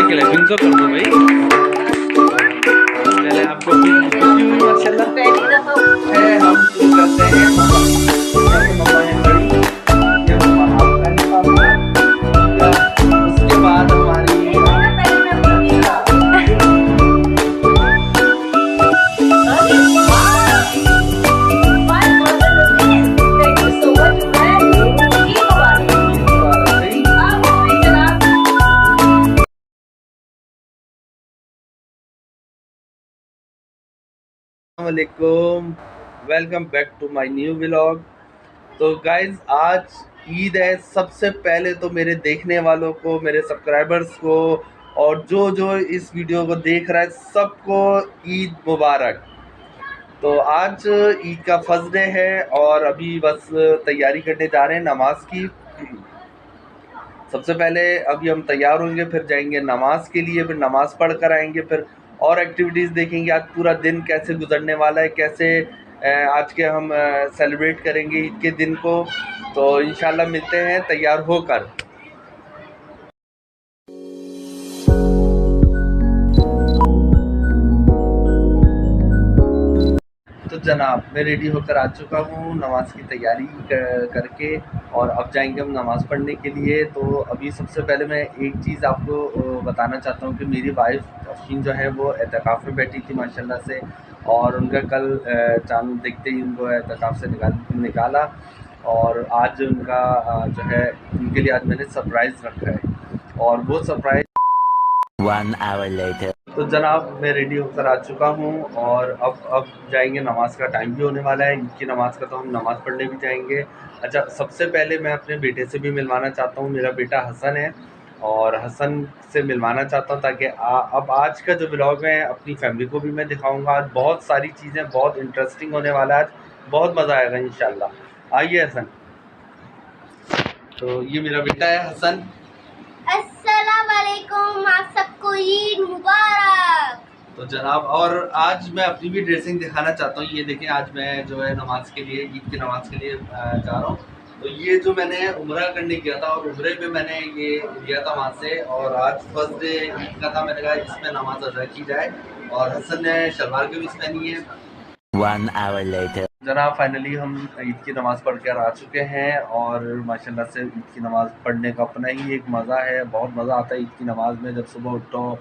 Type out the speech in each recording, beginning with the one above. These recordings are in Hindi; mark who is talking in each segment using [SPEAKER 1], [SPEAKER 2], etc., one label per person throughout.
[SPEAKER 1] क्लैपिंग तो कर दो भाई। पहले आपको खुशी हुई माशाल्लाह है। हम शुरू करते हैं। मम्मा है बड़ी, ये मम्मा आपका है पापा, उसके बाद हमारी वालेकुम, welcome back to my new vlog. तो गाइज आज ईद है। सबसे पहले तो मेरे देखने वालों को, मेरे सब्सक्राइबर्स को और जो जो इस वीडियो को देख रहा है सबको ईद मुबारक। तो आज ईद का फर्स्ट डे है और अभी बस तैयारी करने जा रहे हैं नमाज की। सबसे पहले अभी हम तैयार होंगे, फिर जाएंगे नमाज के लिए, फिर नमाज पढ़ कर आएंगे, फिर और एक्टिविटीज़ देखेंगे। आज पूरा दिन कैसे गुजरने वाला है, कैसे आज के हम सेलिब्रेट करेंगे ईद के दिन को। तो इंशाल्लाह मिलते हैं तैयार होकर। तो जनाब मैं रेडी होकर आ चुका हूँ नमाज की तैयारी करके, और अब जाएंगे हम नमाज़ पढ़ने के लिए। तो अभी सबसे पहले मैं एक चीज़ आपको बताना चाहता हूँ कि मेरी वाइफ अफशीन जो है वो एतकाफ़ में बैठी थी माशाल्लाह से, और उनका कल चांद देखते ही उनको एतकाफ़ से निकाला। और आज उनका जो है उनके लिए आज मैंने सरप्राइज़ रखा है, और वो सरप्राइज़ 1 hour later। तो जनाब मैं रेडी होकर आ चुका हूँ, और अब जाएंगे। नमाज का टाइम भी होने वाला है ईद की नमाज का, तो हम नमाज़ पढ़ने भी जाएंगे। अच्छा, सबसे पहले मैं अपने बेटे से भी मिलवाना चाहता हूँ। मेरा बेटा हसन है, और हसन से मिलवाना चाहता हूँ ताकि अब आज का जो व्लॉग है अपनी फैमिली को भी मैं दिखाऊँगा। आज बहुत सारी चीज़ें बहुत इंटरेस्टिंग होने वाला है, आज बहुत मज़ा आएगा इंशाल्लाह। आइए हसन। तो ये मेरा बेटा है हसन।
[SPEAKER 2] अस्सलाम वालेकुम, आप सबको ईद मुबारक।
[SPEAKER 1] तो जनाब, और आज मैं अपनी भी ड्रेसिंग दिखाना चाहता हूँ। ये देखें, आज मैं जो है नमाज के लिए, ईद की नमाज के लिए जा रहा हूँ। तो ये जो मैंने उम्रा करने गया था, और उम्रे पे मैंने ये लिया था वहाँ से, और आज फर्स्ट डे ईद का था। मैंने कहा इसमें नमाज अदा की जाए, और हसन ने शलवार कमीज पहनी है। 1 hour later। जनाब फाइनली हम ईद की नमाज़ पढ़ कर आ चुके हैं, और माशाल्लाह से ईद की नमाज़ पढ़ने का अपना ही एक मज़ा है। बहुत मज़ा आता है ईद की नमाज़ में, जब सुबह उठो।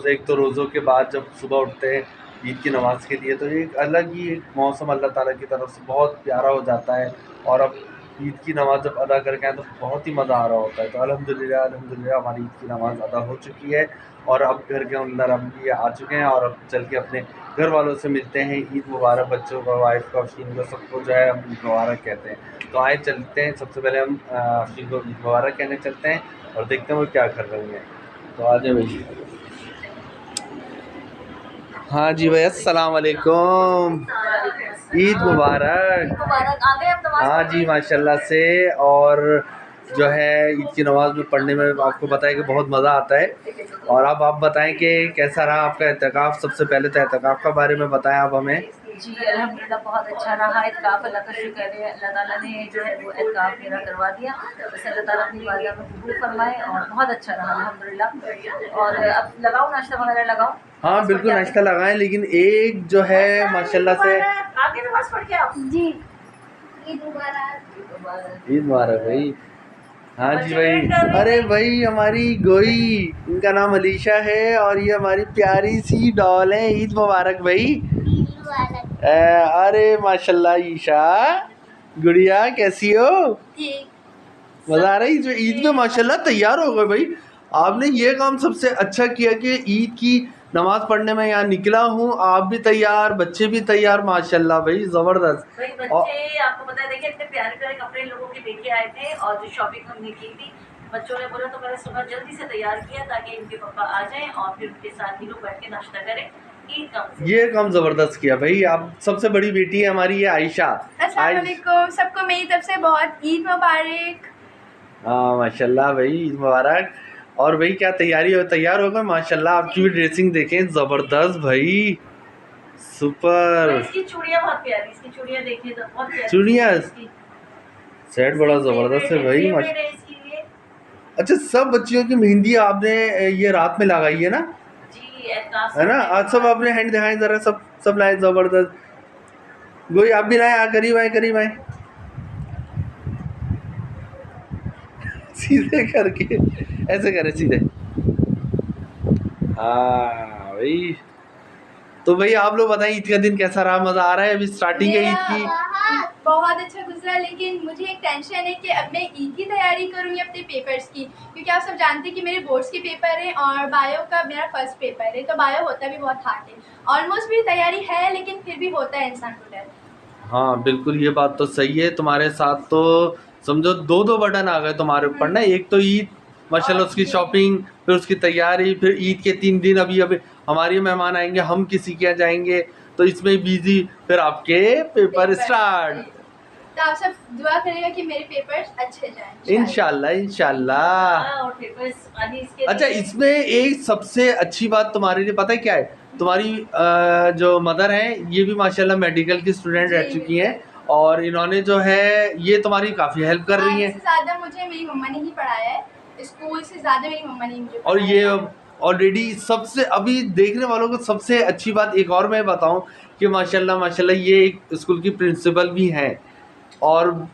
[SPEAKER 1] एक तो रोज़ों के बाद जब सुबह उठते हैं ईद की नमाज़ के लिए, तो एक अलग ही एक मौसम अल्लाह ताला की तरफ से बहुत प्यारा हो जाता है। और अब ईद की नमाज़ जब अदा करके आए तो बहुत ही मज़ा आ रहा होता है। तो अल्हम्दुलिल्लाह अल्हम्दुलिल्लाह हमारी ईद की नमाज़ अदा हो चुकी है, और अब घर के अंदर हम ये आ चुके हैं, और अब चल के अपने घर वालों से मिलते हैं। ईद मुबारक बच्चों को, वाइफ को, अफशीन को, सबको जो है हम ईद मुबारक कहते हैं। तो आए चलते हैं, सबसे पहले हम अफशीन को ईद मुबारक कहने चलते हैं, और देखते हैं वो क्या कर रही हैं। तो आ जाए भाई। हाँ जी भाई, अस्सलाम वालेकुम, ईद मुबारक। हाँ जी माशाल्लाह से। और जो है ईद की नमाज़ में पढ़ने में आपको पता है कि बहुत मज़ा आता है। और अब आप बताएं कि कैसा रहा आपका एहतिकाफ़। सबसे पहले तो एहतिकाफ़ का बारे में बताएं आप हमें।
[SPEAKER 3] जी अल्हम्दुलिल्लाह बहुत अच्छा रहा एहतिकाफ़। अल्लाह का शुक्र है, अल्लाह ताला ने जो है वो एहतिकाफ़ मेरा करवा दिया। बस अल्लाह ताला अपनी बारगाह में कबूल फरमाए, और बहुत अच्छा रहा अल्हम्दुलिल्लाह। और अब लगाओ नाश्ता वगैरह लगाओ।
[SPEAKER 1] हाँ बिल्कुल नाश्ता लगाएं, लेकिन एक जो है माशाल्लाह से
[SPEAKER 3] आगे नमाज पढ़ के आओ।
[SPEAKER 2] जी ईद मुबारक।
[SPEAKER 1] ईद मुबारक भाई। हाँ जी भाई। अरे भाई हमारी गोई, इनका नाम अलीशा है, और ये हमारी प्यारी सी डॉल है। ईद मुबारक भाई। अरे माशाल्लाह ईशा, गुड़िया कैसी हो? मज़ा आ रही जो ईद में माशाल्लाह तैयार हो गए भाई। आपने ये काम सबसे अच्छा किया कि ईद की नमाज़ पढ़ने में यहाँ निकला हूँ, आप भी तैयार, बच्चे भी तैयार, माशाल्लाह भाई ज़बरदस्त।
[SPEAKER 3] भाई बच्चे आपको पता है, देखिए इतने प्यारे प्यारे कपड़े लोगों के लेके आए थे, और जो शॉपिंग हमने की थी बच्चों ने बोला, तो मैंने सुबह जल्दी से तैयार किया ताकि इनके पापा आ जाएं और फिर उनके साथ ही लोग बैठ के नाश्ता करें।
[SPEAKER 1] ये काम ज़बरदस्त किया भाई। आप सबसे बड़ी बेटी है हमारी ये आयशा।
[SPEAKER 4] अस्सलाम वालेकुम, सबको मेरी तरफ से बहुत ईद मुबारक।
[SPEAKER 1] हाँ माशाल्लाह भाई, ईद मुबारक। और भाई क्या तैयार हो गए माशाल्लाह। आपकी भी ड्रेसिंग देखें, ज़बरदस्त भाई, सुपर।
[SPEAKER 3] इसकी चूड़ियाँ बहुत प्यारी, इसकी चूड़ियाँ देखिए तो बहुत प्यारी।
[SPEAKER 1] चूड़ियाँ सेट बड़ा ज़बरदस्त है भाई माशाल्लाह। अच्छा, सब बच्चियों की मेहंदी आपने ये रात में लगाई है ना?
[SPEAKER 3] जी, एहसास
[SPEAKER 1] है ना? आज सब आपने हैंड दिखाएं जरा, सब लाए जबरदस्त। गोई आप भी लाए, करीब आए करीब आए। सीधे करके ऐसे करें सीधे। हाँ भाई। तो भाई आप लोग बताएं, ईद का दिन कैसा रहा? मजा आ रहा है? अभी स्टार्टिंग है ईद की।
[SPEAKER 4] बहुत अच्छा गुजरा, लेकिन मुझे एक टेंशन है कि अब मैं ईद की तैयारी करूँगी अपने पेपर्स की, क्योंकि आप सब जानते हैं कि मेरे बोर्ड्स के पेपर हैं और बायो का मेरा फर्स्ट पेपर है, तो बायो होता भी बहुत हार्ड है। ऑलमोस्ट मेरी तैयारी है, लेकिन फिर भी होता है इंसान को डर।
[SPEAKER 1] हाँ बिल्कुल, ये बात तो सही है तुम्हारे साथ। तो समझो दो दो बटन आ गए तुम्हारे ऊपर ना। एक तो ईद माशाल्लाह, उसकी शॉपिंग, फिर उसकी तैयारी, फिर ईद के 3 दिन अभी अभी हमारे मेहमान आएंगे, हम किसी के यहाँ जाएंगे, तो इसमें बिजी, फिर आपके पेपर स्टार्ट।
[SPEAKER 4] तो आप सब दुआ करेगा कि मेरे पेपर्स अच्छे जाएं
[SPEAKER 1] इंशाल्लाह इंशाल्लाह।
[SPEAKER 3] और पेपर्स आने इसके
[SPEAKER 1] अच्छा,
[SPEAKER 3] लिए-
[SPEAKER 1] इसमें एक सबसे अच्छी बात तुम्हारे लिए पता है क्या है? तुम्हारी जो मदर है ये भी माशाल्लाह मेडिकल की स्टूडेंट रह
[SPEAKER 4] जी,
[SPEAKER 1] चुकी हैं, और इन्होंने जो है ये तुम्हारी काफ़ी हेल्प कर रही हैं।
[SPEAKER 4] इससे ज़्यादा मुझे मेरी मम्मा ने ही पढ़ाया है, स्कूल से ज़्यादा मेरी मम्मा ने मुझे
[SPEAKER 1] और
[SPEAKER 4] पढ़ाया
[SPEAKER 1] ये
[SPEAKER 4] है।
[SPEAKER 1] ऑलरेडी सबसे अभी देखने वालों को सबसे अच्छी बात एक और मैं बताऊं कि माशाल्लाह माशाल्लाह ये एक स्कूल की प्रिंसिपल भी हैं। और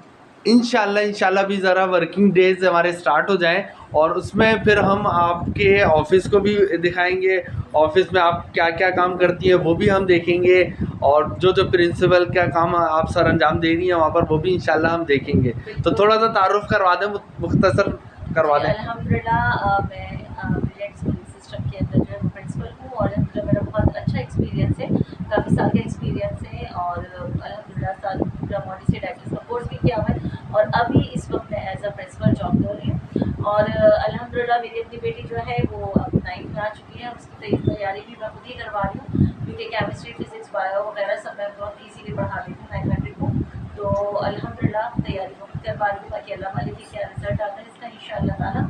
[SPEAKER 1] इंशाल्लाह भी ज़रा वर्किंग डेज हमारे स्टार्ट हो जाएं, और उसमें फिर हम आपके ऑफिस को भी दिखाएंगे। ऑफिस में आप क्या क्या काम करती हैं वो भी हम देखेंगे, और जो जो प्रिंसिपल का काम आप सर अंजाम दे रही हैं वहाँ पर वो भी इंशाल्लाह हम देखेंगे। तो थोड़ा सा तारुफ करवा दें, मुख्तसर करवा दें।
[SPEAKER 3] अल्हम्दुलिल्लाह मैं ब्रिलियंट स्कूलिंग सिस्टम के अंदर जो है प्रिंसिपल हूँ, और अल्हम्दुलिल्लाह मेरा बहुत अच्छा एक्सपीरियंस है, काफ़ी साल का एक्सपीरियंस है, और अल्हम्दुलिल्लाह साल पूरा मॉडिसी डायरेक्टर का कोर्स भी किया हुआ है, और अभी इस वक्त मैं एज अ प्रिंसिपल जॉब कर रही हूँ। और अल्हम्दुलिल्लाह मेरी अपनी बेटी जो है वो अब 9th में आ चुकी है, उसकी तैयारी भी मैं खुद ही करवा रही हूँ, क्योंकि केमिस्ट्री फिजिक्स बायो वगैरह सब मैं बहुत ईजीली पढ़ा देती हूँ 900 को। तो अल्हम्दुलिल्लाह तैयारी मैं खुद कर पा रही हूँ, बाकी अल्लाह मालिक की क्या रिजल्ट आता है इसका इंशाअल्लाह ताला।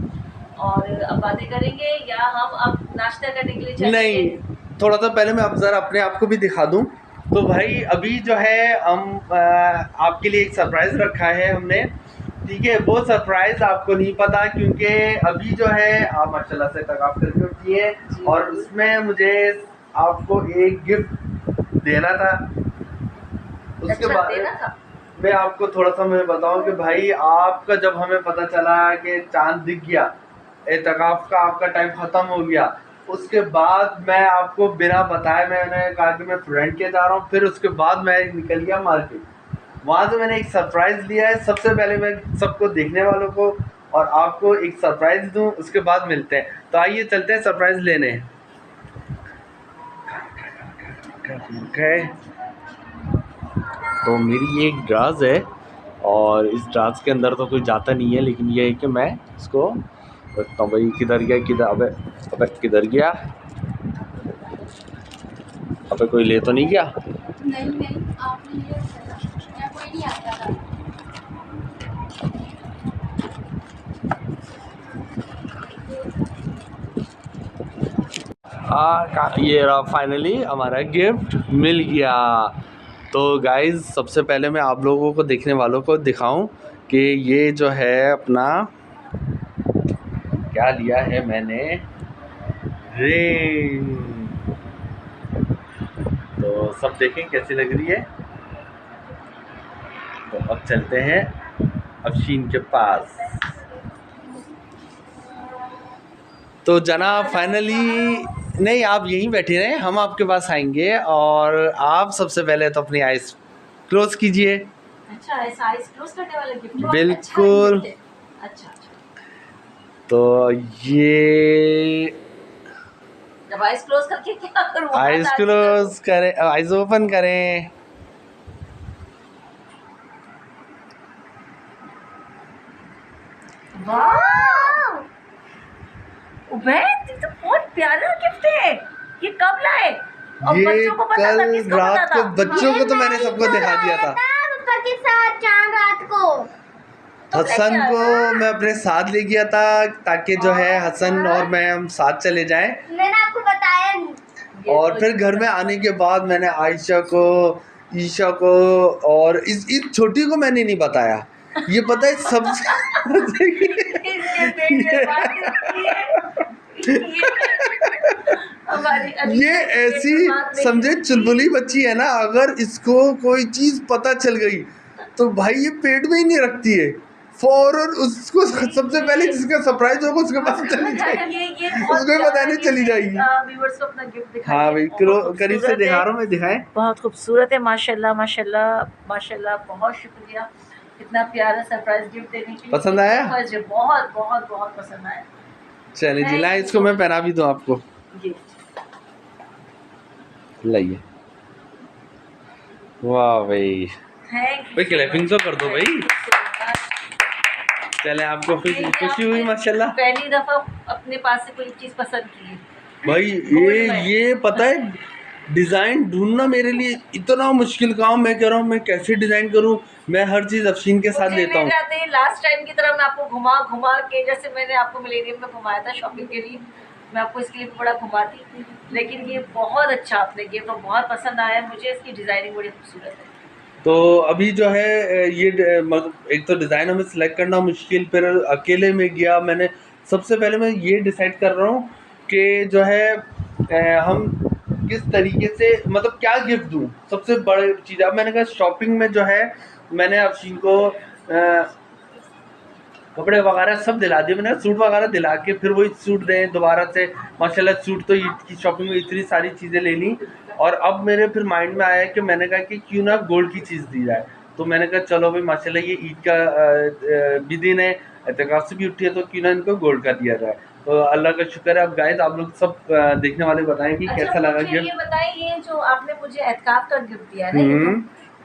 [SPEAKER 3] और अब बातें करेंगे या हम अब नाश्ता करने के लिए चलेंगे?
[SPEAKER 1] नहीं, थोड़ा सा पहले मैं अब ज़रा अपने आप को भी दिखा दूं। तो भाई अभी जो है हम आपके लिए एक सरप्राइज़ रखा है हमने, ठीक है? वो सरप्राइज़ आपको नहीं पता, क्योंकि अभी जो है आप माशाल्लाह से तकाफ करके उठी है, और उसमें मुझे आपको एक गिफ्ट देना था। उसके
[SPEAKER 3] अच्छा,
[SPEAKER 1] बाद
[SPEAKER 3] देना था?
[SPEAKER 1] मैं आपको थोड़ा सा मैं बताऊं कि भाई आपका जब हमें पता चला कि चांद दिख गया, एतकाफ़ का आपका टाइम ख़त्म हो गया, उसके बाद मैं आपको बिना बताए मैंने कहा कि मैं फ्रेंड के जा रहा हूँ, फिर उसके बाद मैं निकल गया मार्केट। वहाँ से मैंने एक सरप्राइज़ लिया है। सबसे पहले मैं सबको देखने वालों को और आपको एक सरप्राइज़ दूँ, उसके बाद मिलते हैं। तो आइए चलते हैं सरप्राइज़ लेने। तो मेरी ये एक ड्राज है, और इस ड्राज के अंदर तो कोई जाता नहीं है, लेकिन ये है कि मैं इसको रखता हूँ। भाई किधर गया, किधर, अबे किधर गया? अबे कोई ले तो नहीं गया?
[SPEAKER 4] नहीं आपने ये या कोई नहीं आता था।
[SPEAKER 1] ये रहा, फाइनली हमारा गिफ्ट मिल गया। तो गाइज़ सबसे पहले मैं आप लोगों को, देखने वालों को दिखाऊं कि ये जो है अपना क्या लिया है मैंने, रिंग। तो सब देखें कैसी लग रही है। तो अब चलते हैं अफशीन के पास। तो जनाब फाइनली, नहीं आप यहीं बैठे रहें, हम आपके पास आएंगे, और आप सबसे पहले तो अपनी आइज़ क्लोज कीजिए।
[SPEAKER 3] अच्छा, ऐसा आइस क्लोज करने वाला गिफ्ट?
[SPEAKER 1] बिल्कुल।
[SPEAKER 3] अच्छा,
[SPEAKER 1] तो ये
[SPEAKER 3] जब आइस क्लोज करके क्या करूँ?
[SPEAKER 1] आइज़ क्लोज करें, आइज़ ओपन करें।
[SPEAKER 3] वाह, उबैद, ये तो बहुत प्यारा गिफ्ट है। ये कब लाए? और
[SPEAKER 1] ये
[SPEAKER 3] बच्चों को पता था?
[SPEAKER 1] कल
[SPEAKER 3] किसको पता
[SPEAKER 1] रात को
[SPEAKER 3] था?
[SPEAKER 1] बच्चों को तो मैंने सबको दिखा दिया था।
[SPEAKER 2] पापा के साथ चांद रात को
[SPEAKER 3] तो
[SPEAKER 1] हसन
[SPEAKER 3] लेके
[SPEAKER 1] को
[SPEAKER 3] आया।
[SPEAKER 1] मैं अपने साथ ले गया था, ताकि जो है हसन और मैं हम साथ चले जाएं।
[SPEAKER 2] मैंने आपको बताया नहीं।
[SPEAKER 1] और फिर घर में आने के बाद मैंने आयशा को, ईशा को और इस छोटी को मैंने नहीं बताया, ये पता है सबसे
[SPEAKER 3] इसके पेट में बात होती है।
[SPEAKER 1] ये ऐसी समझे चुलबुली बच्ची है ना, अगर इसको कोई चीज पता चल गई तो भाई ये पेट में ही नहीं रखती है, फौरन उसको सबसे पहले जिसका सरप्राइज होगा उसके पास चली जाएगी, उसको पता नहीं चली जाएगी।
[SPEAKER 3] व्यूअर्स को अपना गिफ्ट दिखाइए।
[SPEAKER 1] हाँ भाई करीब से दिखा रहा हूँ मैं, दिखाएं।
[SPEAKER 3] बहुत खूबसूरत है माशाल्लाह माशाल्लाह माशाल्लाह। बहुत शुक्रिया इतना प्यारा सरप्राइज गिफ्ट देने के लिए।
[SPEAKER 1] पसंद आया?
[SPEAKER 3] बहुत बहुत बहुत पसंद आया।
[SPEAKER 1] चलिए जी लाए, इसको मैं पहना भी दूँ आपको।
[SPEAKER 3] जी
[SPEAKER 1] लाइए। वाह भाई,
[SPEAKER 3] थैंक
[SPEAKER 1] भाई क्लैपिंग तो कर दो भाई। चले, आपको खुशी हुई माशाल्लाह।
[SPEAKER 3] पहली दफा अपने पास से कोई चीज पसंद की
[SPEAKER 1] भाई ये पता है डिज़ाइन ढूंढना मेरे लिए इतना मुश्किल काम, मैं कह रहा हूँ मैं कैसे डिज़ाइन करूँ। मैं हर चीज़ अफशीन के साथ लेता हूँ।
[SPEAKER 3] लास्ट टाइम की तरह मैं आपको घुमा के, जैसे मैंने आपको मिलेनियम में घुमाया था शॉपिंग के लिए, मैं आपको इसके लिए बड़ा घुमाती, लेकिन ये बहुत अच्छा आपने गिफ्ट और बहुत पसंद आया मुझे। इसकी डिज़ाइनिंग बड़ी खूबसूरत है।
[SPEAKER 1] तो अभी जो है ये एक तो डिज़ाइन हमें सिलेक्ट करना मुश्किल, फिर अकेले में गया मैंने। सबसे पहले मैं ये डिसाइड कर रहा हूँ कि जो है हम किस तरीके से, मतलब क्या गिफ्ट दूँ। सबसे बड़ी चीज़ अब मैंने कहा शॉपिंग में जो है मैंने अफशीन को कपड़े वगैरह सब दिला दिए, मैंने सूट वगैरह दिला के फिर वही सूट दें दोबारा से। माशाल्लाह सूट तो ईद की शॉपिंग में इतनी सारी चीज़ें ले ली, और अब मेरे फिर माइंड में आया कि मैंने कहा कि क्यों ना गोल्ड की चीज़ दी जाए। तो मैंने कहा चलो भाई माशाल्लाह ये ईद का भी दिन है, एतकाफ से भी उठी है, तो क्यों ना इनको गोल्ड का दिया जाए। तो अल्लाह का शुक्र है। अब गाइस आप लोग सब देखने वाले बताएं कि कैसा लगा गिफ्ट।
[SPEAKER 3] ये बताएं, ये जो आपने मुझे एतकाफ का गिफ्ट दिया है ना,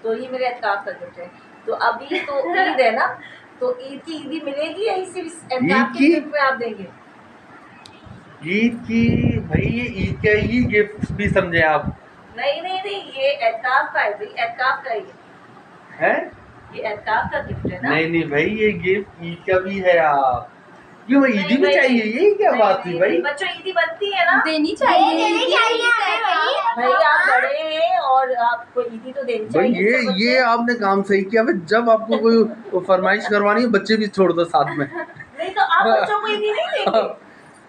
[SPEAKER 3] तो ये मेरे एतकाफ का गिफ्ट है। तो अभी तो ईद है ना, तो ईद की ईदी मिलेगी या इसी एतकाफ के गिफ्ट में आप देंगे?
[SPEAKER 1] ईद की भाई, ये ईद का ही गिफ्ट भी समझे आप।
[SPEAKER 3] नहीं, ये एतकाफ का है भाई, एतकाफ का
[SPEAKER 1] है,
[SPEAKER 3] ये एतकाफ का गिफ्ट है ना।
[SPEAKER 1] नहीं भाई ये गिफ्ट ईद का भी है। आप क्यों भाई ईदी भी चाहिए, ये क्या बात थी भाई?
[SPEAKER 3] बच्चों ईदी बनती है ना,
[SPEAKER 4] देनी चाहिए
[SPEAKER 3] भाई आप बड़े हैं और आपको ईदी तो देनी
[SPEAKER 1] भाई।
[SPEAKER 3] चाहिए।
[SPEAKER 1] ये आपने काम सही किया भाई, जब आपको कोई फरमाइश करवानी है बच्चे भी छोड़ दो साथ में।
[SPEAKER 3] नहीं तो आप बच्चों को ईदी नहीं देंगे?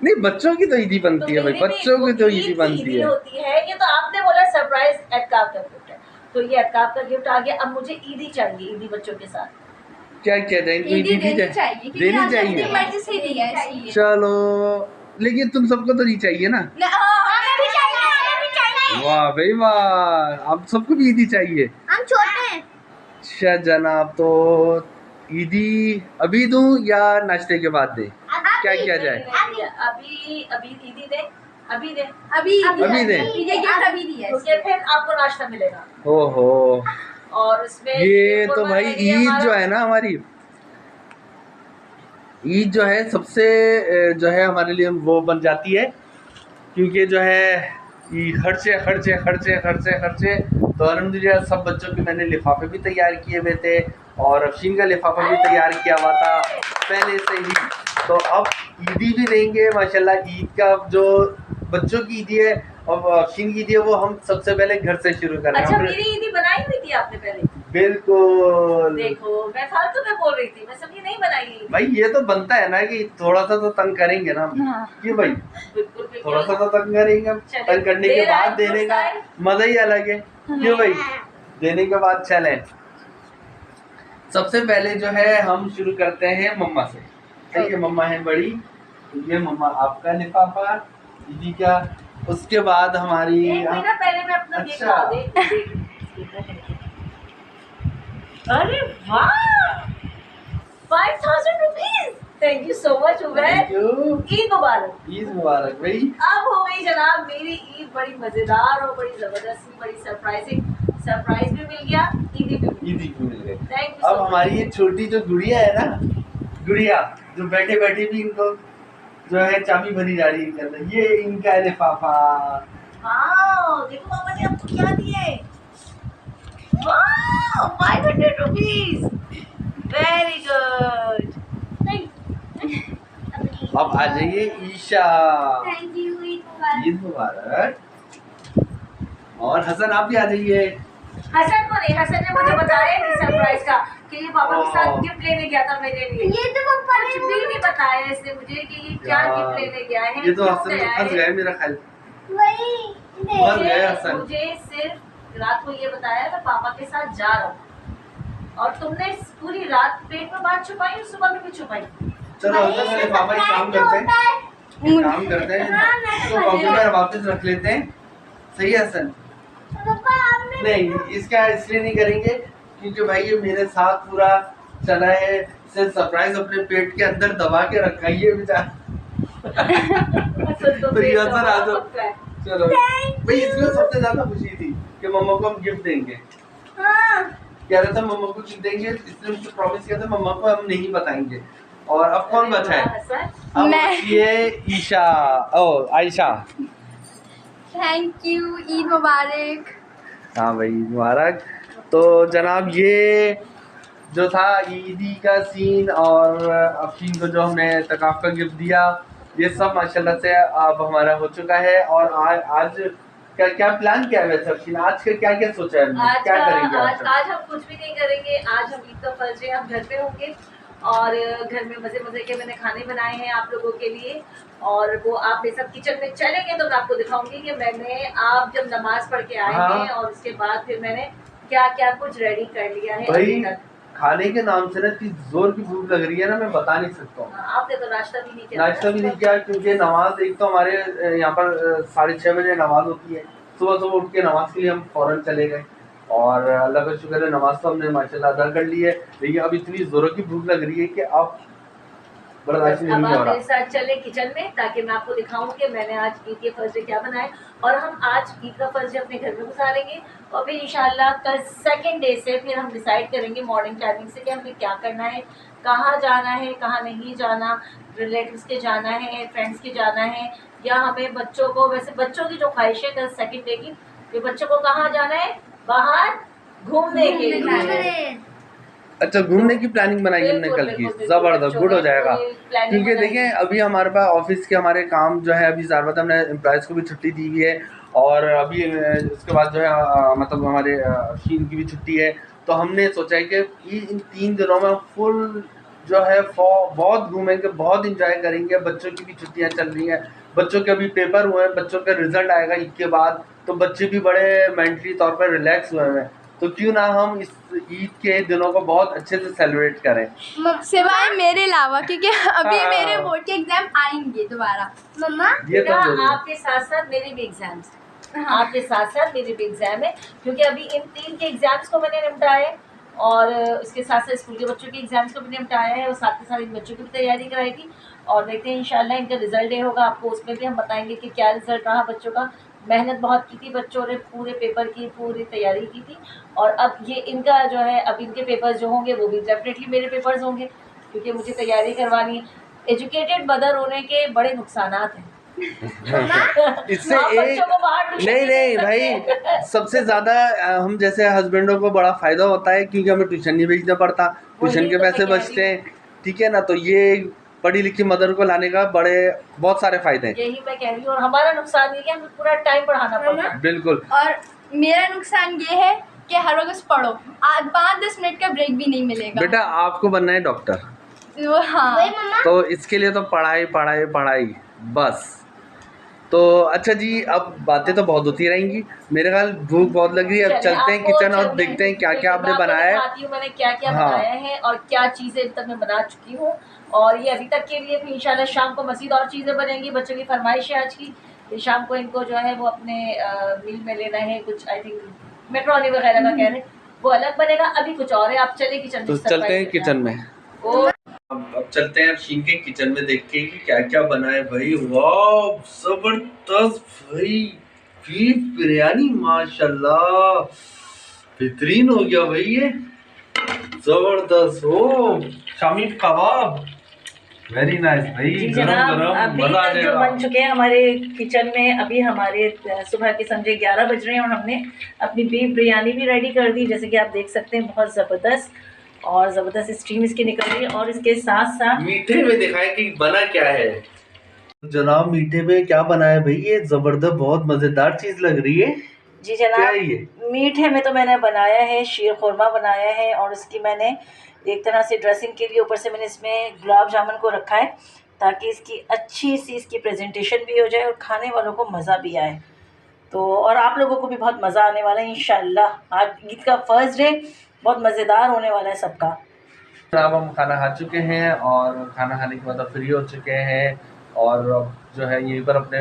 [SPEAKER 1] नहीं बच्चों की तो ईदी बनती है भाई, बच्चों की तो ईदी बनती है।
[SPEAKER 3] होती है। ये तो आपने बोला सरप्राइज एतकाफ का गिफ्ट है, तो ये एतकाफ का गिफ्ट आ गया। अब मुझे ईदी चाहिए, ईदी बच्चों के साथ
[SPEAKER 1] क्या जाए, इनको ईदी देनी चाहिए। चलो लेकिन तुम सबको तो नहीं चाहिए ना। वाह भाई वाह, आप सबको भी ईदी चाहिए।
[SPEAKER 2] हम छोटे हैं।
[SPEAKER 1] अच्छा जनाब, तो ईदी अभी दूं या नाश्ते के बाद दे, क्या किया जाए?
[SPEAKER 3] अभी ईदी दे, अभी दे,
[SPEAKER 1] अभी दे,
[SPEAKER 3] उसके फिर आपको नाश्ता मिलेगा।
[SPEAKER 1] ओहो,
[SPEAKER 3] और इसमें
[SPEAKER 1] ये तो भाई ईद जो है ना हमारी, ईद जो है सबसे जो है हमारे लिए वो बन जाती है, क्योंकि जो है खर्चे खर्चे खर्चे खर्चे खर्चे। तो अल्हम्दुलिल्लाह सब बच्चों के मैंने लिफाफे भी तैयार किए हुए थे, और अफशीन का लिफाफा भी तैयार किया हुआ था पहले से ही। तो अब ईदी भी देंगे माशाल्लाह। ईद का जो बच्चों की ईदी है और अफशीन की ईदी है वो हम सबसे पहले घर से शुरू करें।
[SPEAKER 3] अच्छा, मेरी ईदी बनाई हुई थी आपने पहले?
[SPEAKER 1] बिल्कुल।
[SPEAKER 3] देखो मैं फालतू में बोल रही थी, मैं समझी नहीं बनाई
[SPEAKER 1] भाई। ये तो बनता है ना कि थोड़ा सा तो तंग करेंगे ना। क्यों भाई?
[SPEAKER 3] बिल्कुल
[SPEAKER 1] थोड़ा सा तो तंग करेंगे, तंग करने के बाद देने का मजा ही अलग है। क्यों भाई? देने के बाद चलें। सबसे पहले जो है हम शुरू करते हैं मम्मा से। ठीक है, मम्मा है बड़ी, ये मम्मा आपका लिफाफा दीदी का। उसके बाद हमारी
[SPEAKER 3] पहले मैं अपना
[SPEAKER 1] अच्छा।
[SPEAKER 3] अरे वाह, 5000 rupees. Thank you so much Ubaid. Eid मुबारक।
[SPEAKER 1] ईद मुबारक भाई।
[SPEAKER 3] अब हो गई जनाब मेरी ईद बड़ी मजेदार और बड़ी जबरदस्त, बड़ी सरप्राइज भी मिल गया, ईदी भी
[SPEAKER 1] मिल गई। अब हमारी ये छोटी जो गुड़िया है ना, गुड़िया जो बैठे बैठे भी इनको जो है चाबी भरी जा रही है, ये इनका लिफाफा।
[SPEAKER 3] देखो मामा ने आपको क्या दिए। वाह, 500 रुपीज। Very good.
[SPEAKER 1] अब आ जाइए ईशा।
[SPEAKER 2] थैंक यू,
[SPEAKER 1] ईद मुबारक। और हसन आप भी आ जाइए।
[SPEAKER 3] हसन को नहीं, हसन ने मुझे बताया नहीं सरप्राइज का कि ये पापा के साथ गिफ्ट लेने गया था मेरे लिए।
[SPEAKER 2] ये तो पापा
[SPEAKER 3] कुछ भी नहीं बताया इसने मुझे कि ये क्या गिफ्ट लेने गया है।
[SPEAKER 1] ये तो हसन में फंस गए मेरा ख्याल।
[SPEAKER 2] वही
[SPEAKER 1] फंस गए हसन।
[SPEAKER 3] मुझे सिर्फ रात को ये बताया मैं पापा के साथ जा रहा हूँ और तुमने पूरी रात पेट में बात छुपाई और सुबह में भी छुपाई।
[SPEAKER 1] चलो हसन मेरे पापा एक काम करते हैं, काम करते हैं तो कंप्यूटर वापस रख लेते हैं। सही है हसन?
[SPEAKER 2] पापा आपने
[SPEAKER 1] नहीं, इसका इसलिए नहीं करेंगे क्योंकि भाई ये मेरे साथ पूरा चला है, इसे सरप्राइज अपने पेट के अंदर दबा के रखा है ये बेचारा। तो ये हसन आ जाओ। चलो भाई, इसमें सबसे ज्यादा खुशी थी कि मम्मा को हम गिफ्ट देंगे।
[SPEAKER 2] हाँ
[SPEAKER 1] कह रहा था मम्मा को गिफ्ट देंगे, इसलिए मुझे प्रॉमिस किया था मम्मा को हम नहीं बताएंगे। और अब कौन बचा है? अब
[SPEAKER 4] मैं।
[SPEAKER 1] ये ईशा, ओ आयशा।
[SPEAKER 4] थैंक यू, ईद मुबारक।
[SPEAKER 1] हाँ भाई मुबारक। तो जनाब ये जो था ईदी का सीन और अफीन को जो हमने तकाफ का गिफ्ट दिया, ये सब माशाल्लाह से अब हमारा हो चुका है। और आज क्या क्या प्लान किया है वैसे अफीन? आज का क्या क्या सोचा है हमने? क्या करेंगे
[SPEAKER 3] आज हम कुछ भी नहीं करेंगे। आज हम ईद का फर्स्ट डे हम घर पे होंगे और घर में मजे मजे के मैंने खाने बनाए हैं आप लोगों के लिए और वो आप मेरे साथ किचन में चलेंगे तो मैं आपको दिखाऊंगी कि मैंने आप जब नमाज पढ़ के आए हैं और उसके बाद फिर मैंने क्या क्या कुछ रेडी कर लिया है।
[SPEAKER 1] भाई खाने के नाम से ना इतनी जोर की भूख लग रही है ना, मैं बता नहीं सकता हूँ।
[SPEAKER 3] आपने तो नाश्ता भी नहीं किया।
[SPEAKER 1] नाश्ता भी नहीं किया क्योंकि नमाज एक तो हमारे यहाँ पर 6:30 बजे नमाज होती है। सुबह सुबह उठ के नमाज के लिए हम फौरन चले गए और अल्लाह का शुक्र है नमाज तो हमने माशाल्लाह अदा कर ली है। लेकिन अब इतनी जोरों की भूख लग रही है कि अब बर्दाश्त नहीं हो रहा।
[SPEAKER 3] मेरे साथ चले किचन में ताकि मैं आपको दिखाऊं कि मैंने आज ईद के फर्स्ट डे क्या बनाया और हम आज ईद का फर्स्ट डे अपने घर में गुजारेंगे और फिर इंशाल्लाह कल सेकंड डे से फिर हम डिसाइड करेंगे मॉर्निंग टाइमिंग से कि हमें क्या करना है, कहाँ जाना है, कहाँ नहीं जाना, रिलेटिव्स के जाना है, फ्रेंड्स के जाना है या हमें बच्चों को, वैसे बच्चों की जो ख्वाहिश है कल सेकंड डे की, कि बच्चों को कहाँ जाना है, बाहर घूमने के लिए।
[SPEAKER 1] अच्छा घूमने की प्लानिंग बनाई हमने कल की, जबरदस्त, गुड हो जाएगा। क्योंकि देखें अभी हमारे पास ऑफिस के हमारे काम जो है अभी ज़्यादा हमने एम्प्लॉयज़ को भी छुट्टी दी हुई है और अभी उसके बाद जो है मतलब हमारे शीन की भी छुट्टी है। तो हमने सोचा है कि इन 3 दिनों में फुल जो है बहुत घूमेंगे, बहुत इंजॉय करेंगे। बच्चों की भी छुट्टियाँ चल रही हैं, बच्चों के अभी पेपर हुए हैं, बच्चों का रिजल्ट आएगा ईद के बाद, तो बच्चे भी बड़े मेंटली तौर पर रिलैक्स हुए हैं। तो क्यों ना हम इस ईद के दिनों को बहुत अच्छे से सेलिब्रेट करें,
[SPEAKER 4] सिवाय मेरे अलावा, क्योंकि अभी मेरे बोर्ड के एग्जाम आएंगे दोबारा।
[SPEAKER 2] मम्मा
[SPEAKER 1] ये तो
[SPEAKER 3] आपके साथ साथ मेरे भी एग्जाम्स, आपके साथ साथ मेरे भी एग्जाम है क्योंकि अभी इन 3 के एग्जाम्स को मैंने निपटाया है और इसके साथ साथ स्कूल के बच्चों के एग्जाम्स को भी निपटाया है और साथ के साथ इन बच्चों की भी तैयारी कराई थी और देखते हैं इंशाल्लाह इनका रिजल्ट डे होगा, आपको उसमें भी हम बताएंगे कि क्या रिजल्ट रहा बच्चों का। मेहनत बहुत की थी बच्चों ने, पूरे पेपर की पूरी तैयारी की थी और अब ये इनका जो है, अब इनके पेपर्स जो होंगे वो भी डेफिनेटली मेरे पेपर्स होंगे क्योंकि मुझे तैयारी करवानी है। एजुकेटेड मदर होने के बड़े नुकसानात हैं।
[SPEAKER 1] इससे एक नहीं भाई, सबसे ज़्यादा हम जैसे हस्बैंडों को बड़ा फ़ायदा होता है क्योंकि हमें ट्यूशन नहीं भेजना पड़ता, ट्यूशन के पैसे बचते हैं, ठीक है ना। तो ये पढ़ी लिखी मदर को लाने का बहुत सारे फायदे हैं।
[SPEAKER 3] यही मैं कह रही हूँ और हमारा नुकसान ये कि हमें पूरा टाइम पढ़ाना पड़ता है।
[SPEAKER 1] बिल्कुल।
[SPEAKER 4] और मेरा नुकसान ये है कि हर वक्त पढ़ो, 5-10 मिनट का ब्रेक भी नहीं मिलेगा।
[SPEAKER 1] बेटा आपको बनना है डॉक्टर,
[SPEAKER 4] हाँ
[SPEAKER 1] तो इसके लिए तो पढ़ाई पढ़ाई पढ़ाई बस। तो अच्छा जी, अब बातें तो बहुत होती रहेंगी, मेरे ख्याल भूख बहुत लग रही है। अब चलते हैं किचन और देखते हैं क्या क्या आपने बनाया है।
[SPEAKER 3] मैंने क्या क्या बनाया है और क्या चीज़ें अभी तक मैं बना चुकी हूँ और ये अभी तक के लिए भी इंशाल्लाह शाम को मज़ीद और चीज़ें बनेंगी। बच्चों की फरमाइश है आज की, शाम को इनको जो है वो अपने मील में लेना है कुछ, आई थिंक मैक्रोनी वगैरह का कह रहे हैं, वो अलग बनेगा। अभी कुछ और है, आप चले किचन में।
[SPEAKER 1] तो चलते हैं किचन में। अब चलते हैं शीन के किचन में, देखते हैं कि क्या क्या बना है भाई। वाह जबरदस्त भाई, बीफ बिरयानी माशाल्लाह बेहतरीन हो गया भाई, ये जबरदस्त हो। शामी कबाब वेरी नाइस भाई, गरम गरम मजा आ जाएगा।
[SPEAKER 3] बन चुके हैं हमारे किचन में, अभी हमारे सुबह के समझे 11 बज रहे हैं और हमने अपनी बीफ बिरयानी भी रेडी कर दी, जैसे कि आप देख सकते हैं। बहुत ज़बरदस्त और ज़बरदस्त स्टीम इसकी निकल रही है और इसके साथ साथ
[SPEAKER 1] मीठे में दिखाए कि बना क्या है जनाब। मीठे में क्या बना है भाई? ये जबरदस्त बहुत मजेदार चीज लग रही है।
[SPEAKER 3] जी
[SPEAKER 1] क्या
[SPEAKER 3] जनाब,
[SPEAKER 1] है ये?
[SPEAKER 3] मीठे में तो मैंने बनाया है शीर खुरमा बनाया है, और उसकी मैंने एक तरह से ड्रेसिंग के लिए ऊपर से मैंने इसमें गुलाब जामुन को रखा है, ताकि इसकी अच्छी सी इसकी प्रेजेंटेशन भी हो जाए और खाने वालों को मज़ा भी आए। तो और आप लोगों को भी बहुत मज़ा आने वाला है इंशाल्लाह। आज ईद का फर्स्ट डे बहुत मज़ेदार होने वाला है सबका।
[SPEAKER 1] अब हम खाना खा चुके हैं और खाना खाने के बाद अब फ्री हो चुके हैं, और अब जो है यहीं पर अपने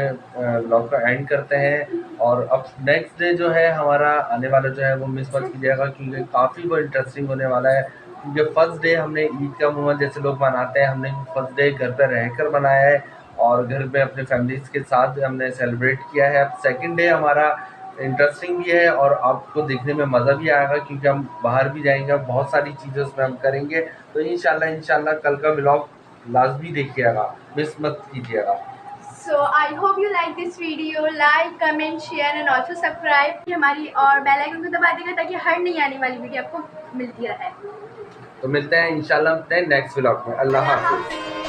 [SPEAKER 1] व्लॉग का एंड करते हैं। और अब नेक्स्ट डे जो है हमारा आने वाला जो है वो मिस मत कीजिएगा, क्योंकि काफ़ी वो इंटरेस्टिंग होने वाला है। क्योंकि फर्स्ट डे हमने ईद का मुहूर्त जैसे लोग मनाते हैं, हमने फर्स्ट डे घर पर रहकर मनाया है और घर में अपने फैमिलीज़ के साथ हमने सेलिब्रेट किया है। अब सेकंड डे हमारा इंटरेस्टिंग भी है और आपको देखने में मज़ा भी आएगा, क्योंकि हम बाहर भी जाएंगे, बहुत सारी चीज़ें उसमें हम करेंगे। तो इंशाल्लाह कल का व्लॉग लाजमी देखिएगा, मिस मत कीजिएगा।
[SPEAKER 4] So I hope you like this video. Like, comment, share and also subscribe हमारी, और बेल आइकन को दबा देगा ताकि हर नई आने वाली वीडियो आपको मिलती रहे।
[SPEAKER 1] तो मिलते हैं इंशाल्लाह अपने नेक्स्ट व्लॉग में। अल्लाह हाफ़िज़।